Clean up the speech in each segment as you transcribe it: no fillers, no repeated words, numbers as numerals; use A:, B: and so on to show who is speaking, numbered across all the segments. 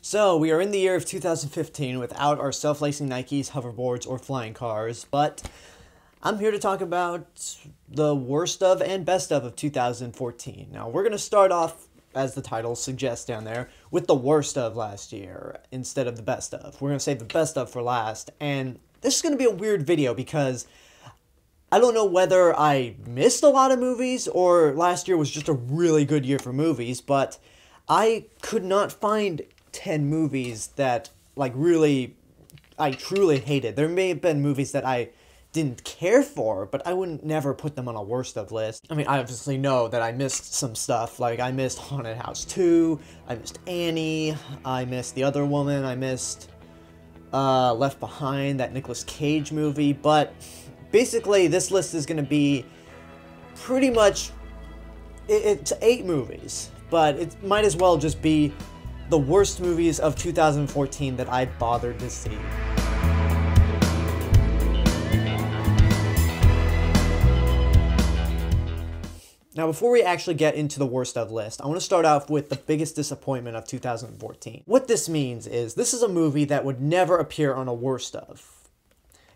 A: So, we are in the year of 2015 without our self-lacing Nikes, hoverboards, or flying cars, but I'm here to talk about the worst of and best of 2014. Now, we're going to start off, as the title suggests down there, with the worst of last year instead of the best of. We're going to save the best of for last, and this is going to be a weird video because I don't know whether I missed a lot of movies or last year was just a really good year for movies, but I could not find 10 movies that, I truly hated. There may have been movies that I didn't care for, but I wouldn't never put them on a worst of list. I mean, I obviously know that I missed some stuff, like I missed Haunted House 2, I missed Annie, I missed The Other Woman, I missed Left Behind, that Nicolas Cage movie, but basically this list is going to be pretty much, it's 8 movies, but it might as well just be the worst movies of 2014 that I bothered to see. Now, before we actually get into the worst of list, I want to start off with the biggest disappointment of 2014. What this means is, this is a movie that would never appear on a worst of.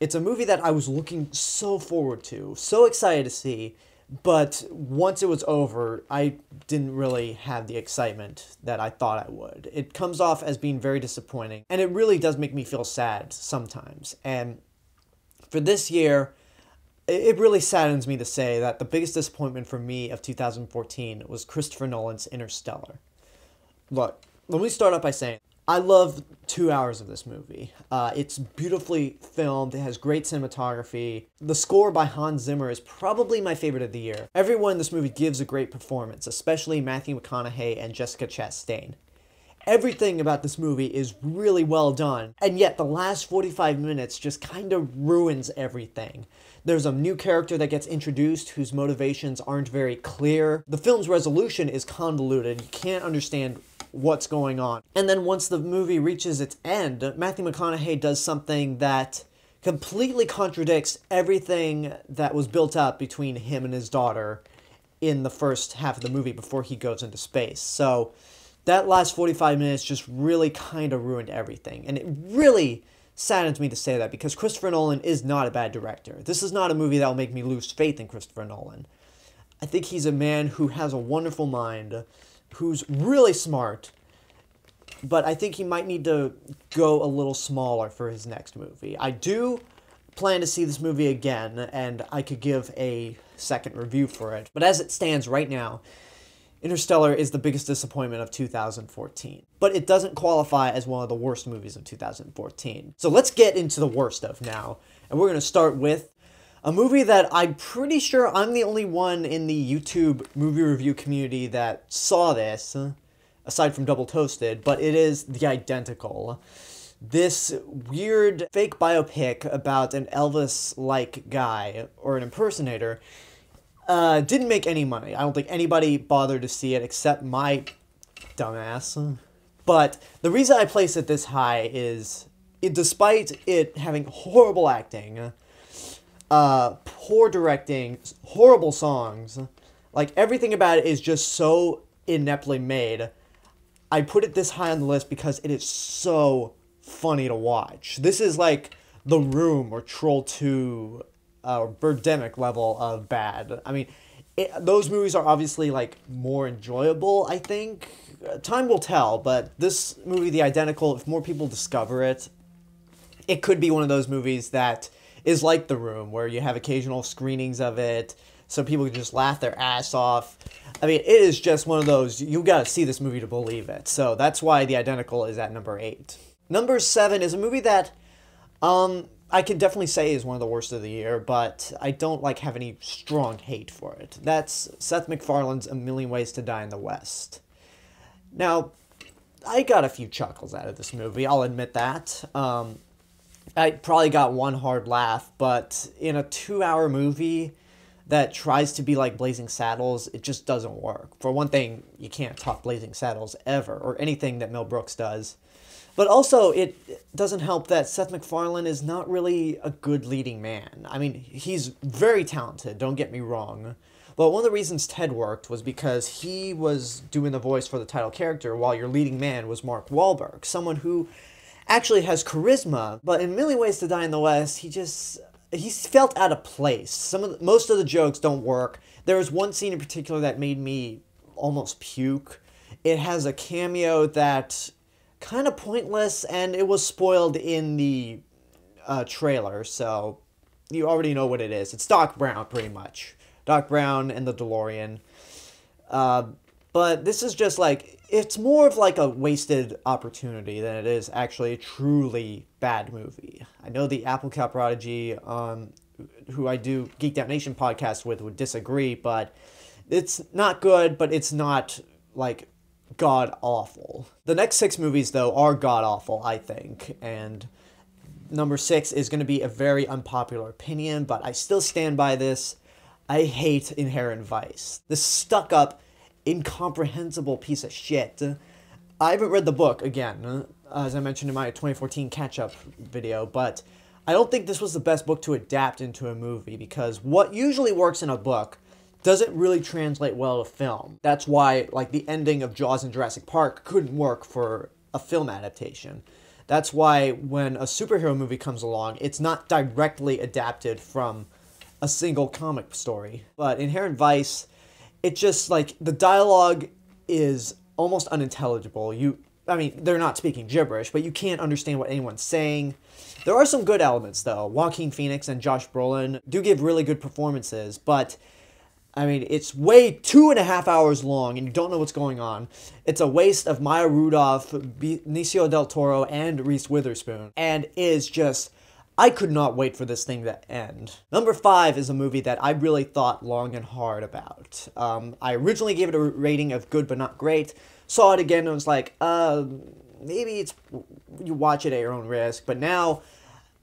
A: It's a movie that I was looking so forward to, so excited to see, but once it was over, I didn't really have the excitement that I thought I would. It comes off as being very disappointing, and it really does make me feel sad sometimes. And for this year, it really saddens me to say that the biggest disappointment for me of 2014 was Christopher Nolan's Interstellar. Look, let me start off by saying, I love 2 hours of this movie. It's beautifully filmed, it has great cinematography. The score by Hans Zimmer is probably my favorite of the year. Everyone in this movie gives a great performance, especially Matthew McConaughey and Jessica Chastain. Everything about this movie is really well done, and yet the last 45 minutes just kind of ruins everything. There's a new character that gets introduced whose motivations aren't very clear. The film's resolution is convoluted. You can't understand what's going on. And then once the movie reaches its end, Matthew McConaughey does something that completely contradicts everything that was built up between him and his daughter in the first half of the movie before he goes into space. So that last 45 minutes just really kind of ruined everything. And it really saddens me to say that because Christopher Nolan is not a bad director. This is not a movie that will make me lose faith in Christopher Nolan. I think he's a man who has a wonderful mind, who's really smart, but I think he might need to go a little smaller for his next movie. I do plan to see this movie again, and I could give a second review for it. But as it stands right now, Interstellar is the biggest disappointment of 2014. But it doesn't qualify as one of the worst movies of 2014. So let's get into the worst of now. And we're going to start with a movie that I'm pretty sure I'm the only one in the YouTube movie review community that saw this, aside from Double Toasted, but it is The Identical. This weird fake biopic about an Elvis-like guy, or an impersonator, didn't make any money. I don't think anybody bothered to see it except my dumbass. But the reason I place it this high is, despite it having horrible acting, poor directing, horrible songs, like everything about it is just so ineptly made, I put it this high on the list because it is so funny to watch. This is like The Room or Troll 2 or Birdemic level of bad. I mean, those movies are obviously like more enjoyable, I think. Time will tell, but this movie, The Identical, if more people discover it, it could be one of those movies that is like The Room, where you have occasional screenings of it, so people can just laugh their ass off. I mean, it is just one of those, you gotta see this movie to believe it. So that's why The Identical is at number 8. Number 7 is a movie that, I can definitely say is one of the worst of the year, but I don't have any strong hate for it. That's Seth MacFarlane's A Million Ways to Die in the West. Now, I got a few chuckles out of this movie, I'll admit that. I probably got one hard laugh, but in a 2-hour movie that tries to be like Blazing Saddles, it just doesn't work. For one thing, you can't top Blazing Saddles ever, or anything that Mel Brooks does. But also, it doesn't help that Seth MacFarlane is not really a good leading man. I mean, he's very talented, don't get me wrong. But one of the reasons Ted worked was because he was doing the voice for the title character while your leading man was Mark Wahlberg, someone who actually has charisma, but in Million Ways to Die in the West, he's felt out of place. Most of the jokes don't work. There was one scene in particular that made me almost puke. It has a cameo that kind of pointless, and it was spoiled in the trailer, so you already know what it is. It's Doc Brown, pretty much. Doc Brown and the DeLorean. But this is just like, it's more of like a wasted opportunity than it is actually a truly bad movie. I know the Apple Cow Prodigy, who I do Geeked Out Nation podcast with, would disagree, but it's not good, but it's not like god-awful. The next 6 movies, though, are god-awful, I think, and number 6 is going to be a very unpopular opinion, but I still stand by this. I hate Inherent Vice. This stuck-up, incomprehensible piece of shit. I haven't read the book, again, as I mentioned in my 2014 catch-up video, but I don't think this was the best book to adapt into a movie, because what usually works in a book doesn't really translate well to film. That's why, like, the ending of Jaws and Jurassic Park couldn't work for a film adaptation. That's why when a superhero movie comes along, it's not directly adapted from a single comic story. But Inherent Vice, it just, like, the dialogue is almost unintelligible. I mean, they're not speaking gibberish, but you can't understand what anyone's saying. There are some good elements, though. Joaquin Phoenix and Josh Brolin do give really good performances, but I mean, it's way 2.5 hours long, and you don't know what's going on. It's a waste of Maya Rudolph, Benicio del Toro, and Reese Witherspoon, and is just, I could not wait for this thing to end. Number 5 is a movie that I really thought long and hard about. I originally gave it a rating of good but not great, saw it again and was like, maybe you watch it at your own risk, but now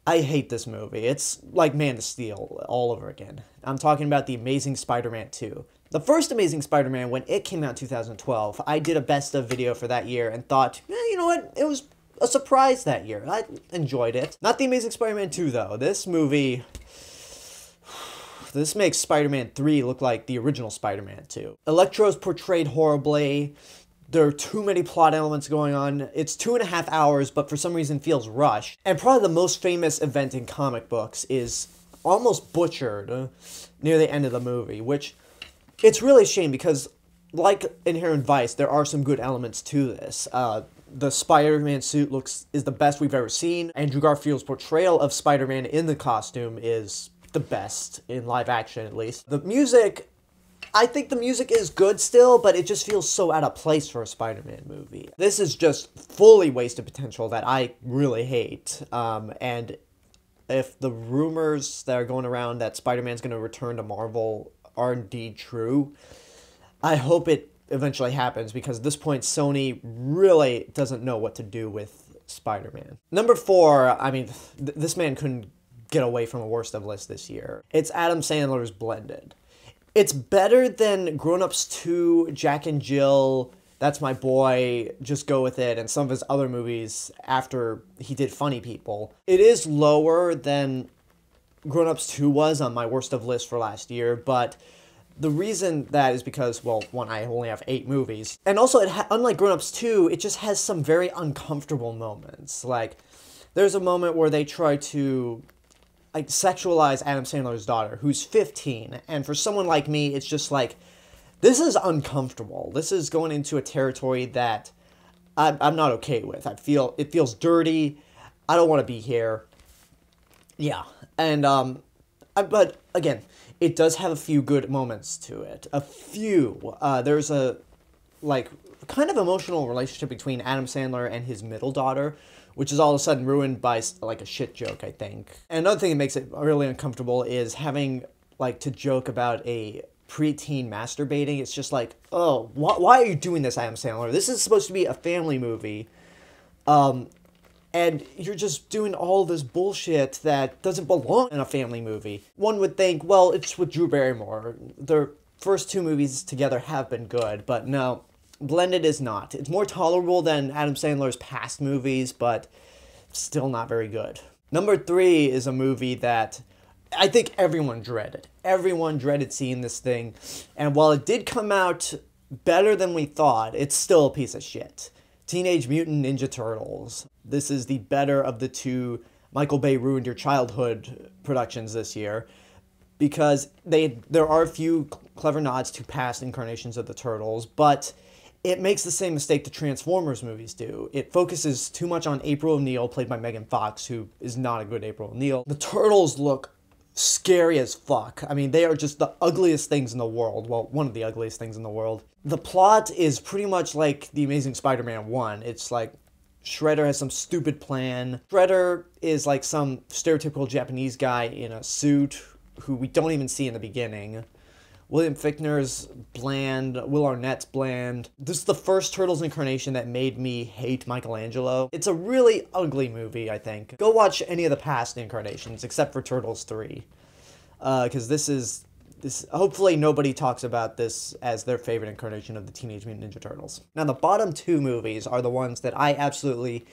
A: I hate this movie. It's like Man of Steel all over again. I'm talking about The Amazing Spider-Man 2. The first Amazing Spider-Man, when it came out in 2012, I did a best of video for that year and thought, you know what, it was a surprise that year. I enjoyed it. Not The Amazing Spider-Man 2, though. This movie, this makes Spider-Man 3 look like the original Spider-Man 2. Electro's portrayed horribly. There are too many plot elements going on. It's 2.5 hours, but for some reason feels rushed. And probably the most famous event in comic books is almost butchered near the end of the movie, which it's really a shame because, like Inherent Vice, there are some good elements to this. The Spider-Man suit is the best we've ever seen. Andrew Garfield's portrayal of Spider-Man in the costume is the best, in live action at least. The music, I think the music is good still, but it just feels so out of place for a Spider-Man movie. This is just fully wasted potential that I really hate. And if the rumors that are going around that Spider-Man's going to return to Marvel are indeed true, I hope it eventually happens, because at this point Sony really doesn't know what to do with Spider-Man. Number 4, I mean, this man couldn't get away from a worst of list this year. It's Adam Sandler's Blended. It's better than Grown Ups 2, Jack and Jill, That's My Boy, Just Go With It, and some of his other movies after he did Funny People. It is lower than Grown Ups 2 was on my worst of list for last year, but the reason that is because, well, one, I only have 8 movies. And also, unlike Grown Ups 2, it just has some very uncomfortable moments. Like, there's a moment where they try to sexualize Adam Sandler's daughter, who's 15, and for someone like me, it's just like, this is uncomfortable. This is going into a territory that I'm not okay with. It feels dirty. I don't want to be here. Yeah, and but again, it does have a few good moments to it. A few. There's a kind of emotional relationship between Adam Sandler and his middle daughter, which is all of a sudden ruined by a shit joke, I think. And another thing that makes it really uncomfortable is having to joke about a preteen masturbating. It's just like, oh, why are you doing this, Adam Sandler? This is supposed to be a family movie, and you're just doing all this bullshit that doesn't belong in a family movie. One would think, well, it's with Drew Barrymore. Their first 2 movies together have been good, but no, Blended is not. It's more tolerable than Adam Sandler's past movies, but still not very good. Number 3 is a movie that I think everyone dreaded. Everyone dreaded seeing this thing. And while it did come out better than we thought, it's still a piece of shit. Teenage Mutant Ninja Turtles. This is the better of the two Michael Bay ruined your childhood productions this year, because there are a few clever nods to past incarnations of the Turtles, but it makes the same mistake the Transformers movies do. It focuses too much on April O'Neil, played by Megan Fox, who is not a good April O'Neil. The Turtles look scary as fuck. I mean, they are just the ugliest things in the world. Well, one of the ugliest things in the world. The plot is pretty much like The Amazing Spider-Man 1. It's like Shredder has some stupid plan. Shredder is like some stereotypical Japanese guy in a suit who we don't even see in the beginning. William Fichtner's bland. Will Arnett's bland. This is the first Turtles incarnation that made me hate Michelangelo. It's a really ugly movie, I think. Go watch any of the past incarnations, except for Turtles 3. Because this hopefully nobody talks about this as their favorite incarnation of the Teenage Mutant Ninja Turtles. Now, the bottom two movies are the ones that I absolutely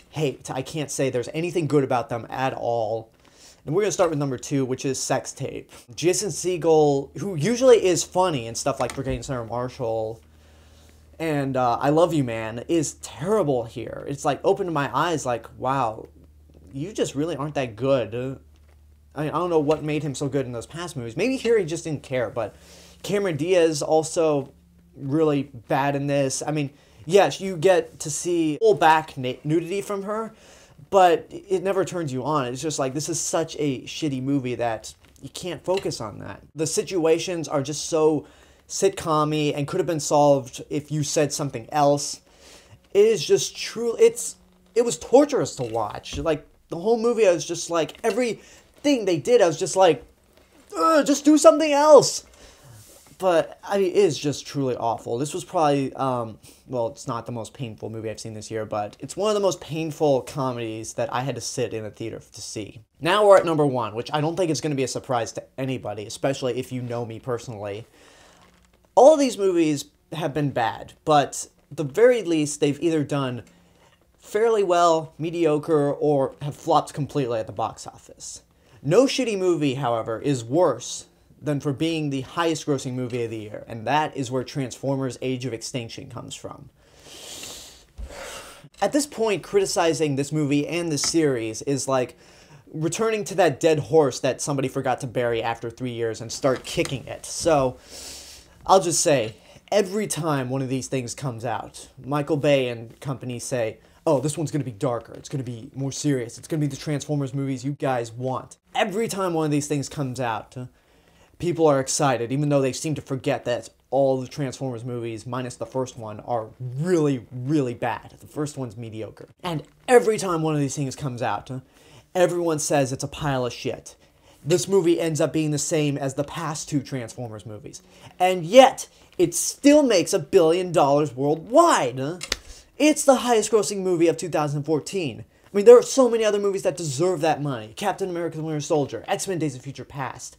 A: hate. I can't say there's anything good about them at all. And we're going to start with number 2, which is Sex Tape. Jason Segel, who usually is funny and stuff like Forgetting Sarah Marshall and I Love You Man, is terrible here. It's like opened my eyes like, wow, you just really aren't that good. I mean, I don't know what made him so good in those past movies. Maybe here he just didn't care, but Cameron Diaz also really bad in this. I mean, yes, you get to see full back nudity from her, but it never turns you on. It's just like, this is such a shitty movie that you can't focus on that. The situations are just so sitcom-y and could have been solved if you said something else. It is just true. It was torturous to watch. Like, the whole movie, I was just like, everything they did, I was just like, just do something else. But, I mean, it is just truly awful. This was probably, well, it's not the most painful movie I've seen this year, but it's one of the most painful comedies that I had to sit in a theater to see. Now we're at number 1, which I don't think is going to be a surprise to anybody, especially if you know me personally. All of these movies have been bad, but at the very least, they've either done fairly well, mediocre, or have flopped completely at the box office. No shitty movie, however, is worse than for being the highest grossing movie of the year, and that is where Transformers Age of Extinction comes from. At this point, criticizing this movie and this series is like returning to that dead horse that somebody forgot to bury after 3 years and start kicking it. So, I'll just say, every time one of these things comes out, Michael Bay and company say, oh, this one's going to be darker, it's going to be more serious, it's going to be the Transformers movies you guys want. Every time one of these things comes out, people are excited, even though they seem to forget that all the Transformers movies, minus the first one, are really, really bad. The first one's mediocre. And every time one of these things comes out, everyone says it's a pile of shit. This movie ends up being the same as the past 2 Transformers movies. And yet, it still makes $1 billion worldwide. It's the highest grossing movie of 2014. I mean, there are so many other movies that deserve that money. Captain America the Winter Soldier, X-Men Days of Future Past,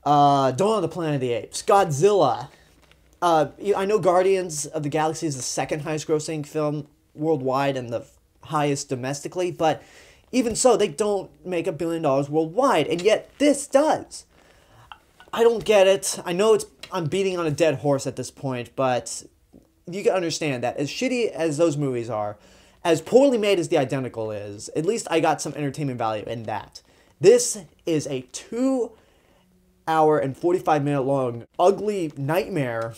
A: Dawn of the Planet of the Apes, Godzilla. I know Guardians of the Galaxy is the second highest grossing film worldwide and the highest domestically, but even so, they don't make $1 billion worldwide, and yet this does. I don't get it. I know I'm beating on a dead horse at this point, but you can understand that as shitty as those movies are, as poorly made as The Identical is, at least I got some entertainment value in that. This is a 2-hour and 45-minute long ugly nightmare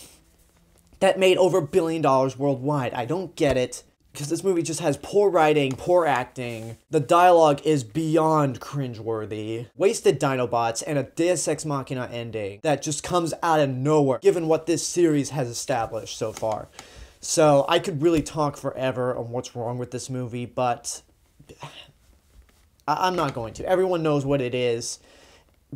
A: that made over $1 billion worldwide. I don't get it, because this movie just has poor writing, poor acting. The dialogue is beyond cringeworthy. Wasted Dinobots and a Deus Ex Machina ending that just comes out of nowhere, given what this series has established so far. So I could really talk forever on what's wrong with this movie, but I'm not going to. Everyone knows what it is.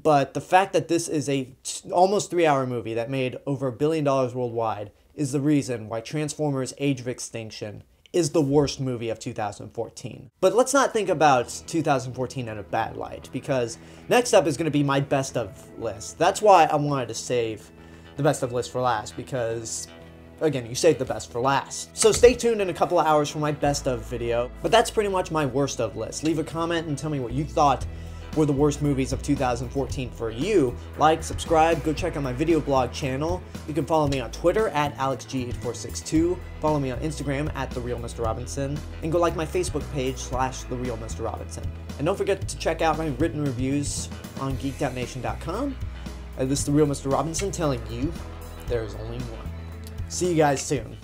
A: But the fact that this is a almost 3-hour movie that made over $1 billion worldwide is the reason why Transformers Age of Extinction is the worst movie of 2014. But let's not think about 2014 in a bad light, because next up is going to be my best of list. That's why I wanted to save the best of list for last, because, again, you save the best for last. So stay tuned in a couple of hours for my best of video, but that's pretty much my worst of list. Leave a comment and tell me what you thought were the worst movies of 2014 for you. Like, subscribe, go check out my video blog channel. You can follow me on Twitter at AlexG8462, follow me on Instagram at TheRealMrRobinson, and go like my Facebook page /TheRealMrRobinson. And don't forget to check out my written reviews on GeekedOutNation.com. This is The Real Mr. Robinson telling you there is only one. See you guys soon.